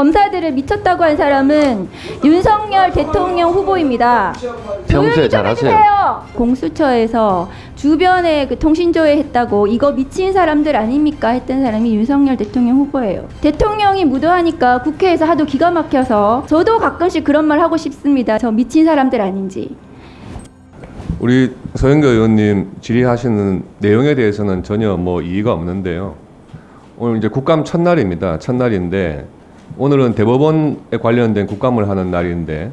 검사들을 미쳤다고 한 사람은 윤석열 대통령 후보입니다. 평소에 잘하세요. 공수처에서 주변에 그 통신조회 했다고 이거 미친 사람들 아닙니까 했던 사람이 윤석열 대통령 후보예요. 대통령이 무도하니까 국회에서 하도 기가 막혀서 저도 가끔씩 그런 말 하고 싶습니다. 저 미친 사람들 아닌지. 우리 서영교 의원님 질의하시는 내용에 대해서는 전혀 이의가 없는데요. 오늘 이제 국감 첫날입니다. 첫날인데 오늘은 대법원에 관련된 국감을 하는 날인데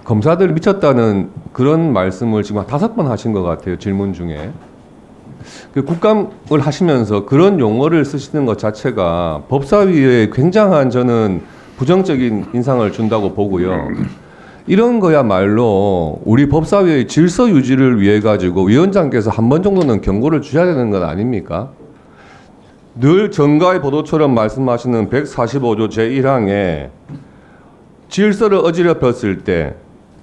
검사들 미쳤다는 그런 말씀을 지금 5번 하신 것 같아요. 질문 중에. 그 국감을 하시면서 그런 용어를 쓰시는 것 자체가 법사위에 굉장한 저는 부정적인 인상을 준다고 보고요. 이런 거야말로 우리 법사위의 질서 유지를 위해 가지고 위원장께서 한 번 정도는 경고를 주셔야 되는 건 아닙니까? 늘 정가의 보도처럼 말씀하시는 145조 제1항에 질서를 어지럽혔을 때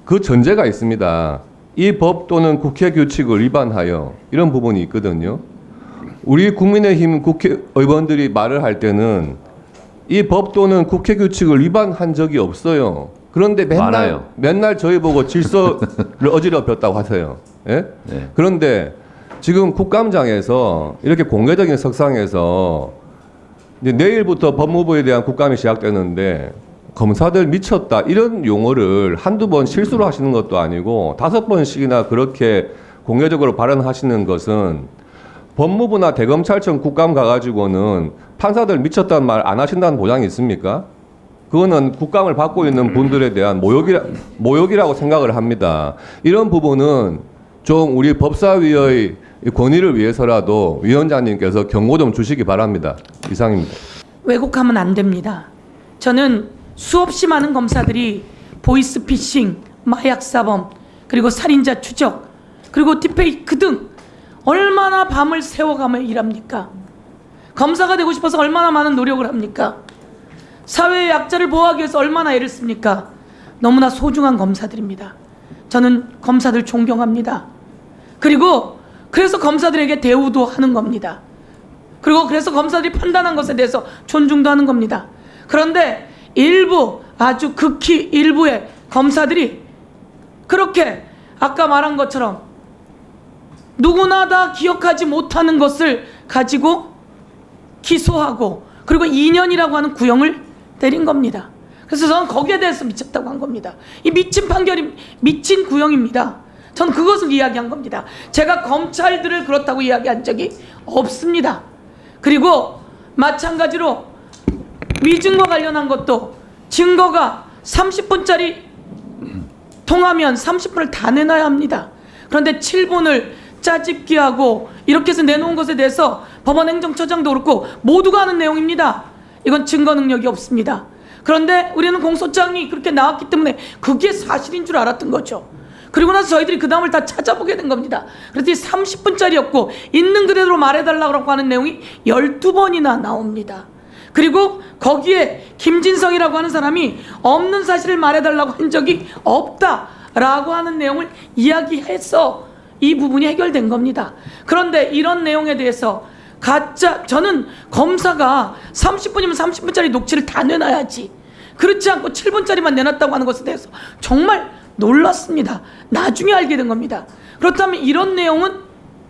그 전제가 있습니다. 이 법 또는 국회 규칙을 위반하여 이런 부분이 있거든요. 우리 국민의힘 국회의원들이 말을 할 때는 이 법 또는 국회 규칙을 위반한 적이 없어요. 그런데 맨날 저희 보고 질서를 어지럽혔다고 하세요. 예? 네. 그런데 지금 국감장에서 이렇게 공개적인 석상에서 이제 내일부터 법무부에 대한 국감이 시작되는데 검사들 미쳤다 이런 용어를 한두 번 실수로 하시는 것도 아니고 5번씩이나 그렇게 공개적으로 발언하시는 것은 법무부나 대검찰청 국감 가가지고는 판사들 미쳤다는 말 안 하신다는 보장이 있습니까? 그거는 국감을 받고 있는 분들에 대한 모욕이라고 생각을 합니다. 이런 부분은 좀 우리 법사위의 권위를 위해서라도 위원장님께서 경고 좀 주시기 바랍니다. 이상입니다. 왜곡하면 안 됩니다. 저는 수없이 많은 검사들이 보이스피싱, 마약사범, 그리고 살인자 추적, 그리고 딥페이크 등 얼마나 밤을 새워가며 일합니까? 검사가 되고 싶어서 얼마나 많은 노력을 합니까? 사회의 약자를 보호하기 위해서 얼마나 애를 씁니까? 너무나 소중한 검사들입니다. 저는 검사들 존경합니다. 그리고 그래서 검사들에게 대우도 하는 겁니다. 그리고 그래서 검사들이 판단한 것에 대해서 존중도 하는 겁니다. 그런데 일부, 아주 극히 일부의 검사들이 그렇게 아까 말한 것처럼 누구나 다 기억하지 못하는 것을 가지고 기소하고 그리고 2년이라고 하는 구형을 때린 겁니다. 그래서 저는 거기에 대해서 미쳤다고 한 겁니다. 이 미친 판결이 미친 구형입니다. 저는 그것을 이야기한 겁니다. 제가 검찰들을 그렇다고 이야기한 적이 없습니다. 그리고 마찬가지로 위증과 관련한 것도 증거가 30분짜리 통하면 30분을 다 내놔야 합니다. 그런데 7분을 짜집기하고 이렇게 해서 내놓은 것에 대해서 법원 행정처장도 그렇고 모두가 아는 내용입니다. 이건 증거 능력이 없습니다. 그런데 우리는 공소장이 그렇게 나왔기 때문에 그게 사실인 줄 알았던 거죠. 그리고 나서 저희들이 그 다음을 다 찾아보게 된 겁니다. 그랬더니 30분짜리였고 있는 그대로 말해달라고 하는 내용이 12번이나 나옵니다. 그리고 거기에 김진성이라고 하는 사람이 없는 사실을 말해달라고 한 적이 없다라고 하는 내용을 이야기해서 이 부분이 해결된 겁니다. 그런데 이런 내용에 대해서 저는 검사가 30분이면 30분짜리 녹취를 다 내놔야지 그렇지 않고 7분짜리만 내놨다고 하는 것에 대해서 정말 놀랐습니다. 나중에 알게 된 겁니다. 그렇다면 이런 내용은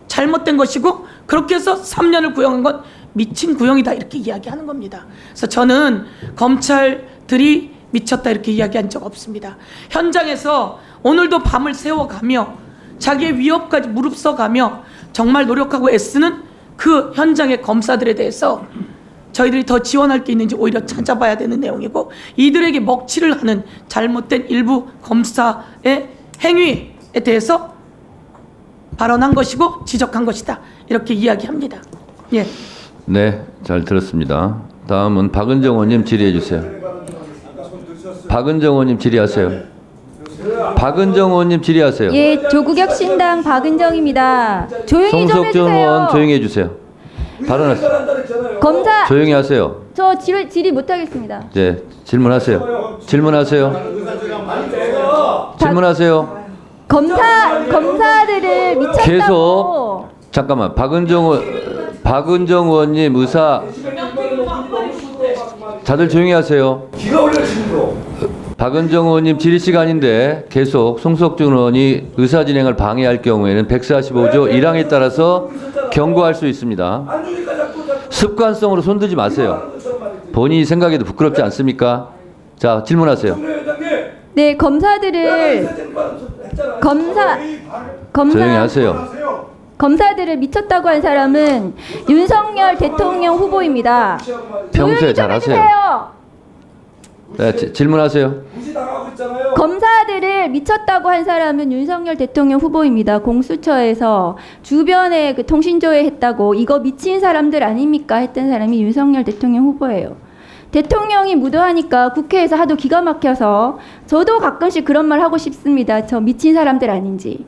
잘못된 것이고 그렇게 해서 3년을 구형한 건 미친 구형이다 이렇게 이야기하는 겁니다. 그래서 저는 검찰들이 미쳤다 이렇게 이야기한 적 없습니다. 현장에서 오늘도 밤을 새워가며 자기의 위협까지 무릅써가며 정말 노력하고 애쓰는 그 현장의 검사들에 대해서 저희들이 더 지원할 게 있는지 오히려 찾아봐야 되는 내용이고 이들에게 먹칠을 하는 잘못된 일부 검사의 행위에 대해서 발언한 것이고 지적한 것이다 이렇게 이야기합니다. 예. 네, 잘 들었습니다. 다음은 박은정 의원님 질의해 주세요. 박은정 의원님 질의하세요. 박은정 의원님 질의하세요. 예, 조국혁신당 박은정입니다. 조용히 좀 송석준 해주세요. 의원 조용히 해주세요. 발언하세요. 검사 조용히 하세요. 저 질의 못하겠습니다. 네, 질문하세요. 질문하세요. 질문하세요. 검사들을 미쳤다고. 계속 잠깐만 박은정 의원님 다들 조용히 하세요. 기가 올려 지금도. 박은정 의원님 질의 시간인데 계속 송석준 의원이 의사진행을 방해할 경우에는 145조 1항에 따라서 경고할 수 있습니다. 안 주니까 자꾸 습관성으로 손들지 마세요. 본인이 생각해도 부끄럽지 않습니까? 자, 질문하세요. 정례회장님. 네, 검사들을 조용히 하세요. 검사들을 미쳤다고 한 사람은 윤석열 대통령 후보입니다. 평소에 조용히 좀 잘하세요. 해주세요. 네, 질문하세요. 무시당하고 있잖아요. 검사들을 미쳤다고 한 사람은 윤석열 대통령 후보입니다. 공수처에서 주변에 그 통신조회 했다고 이거 미친 사람들 아닙니까? 했던 사람이 윤석열 대통령 후보예요. 대통령이 무도하니까 국회에서 하도 기가 막혀서 저도 가끔씩 그런 말 하고 싶습니다. 저 미친 사람들 아닌지.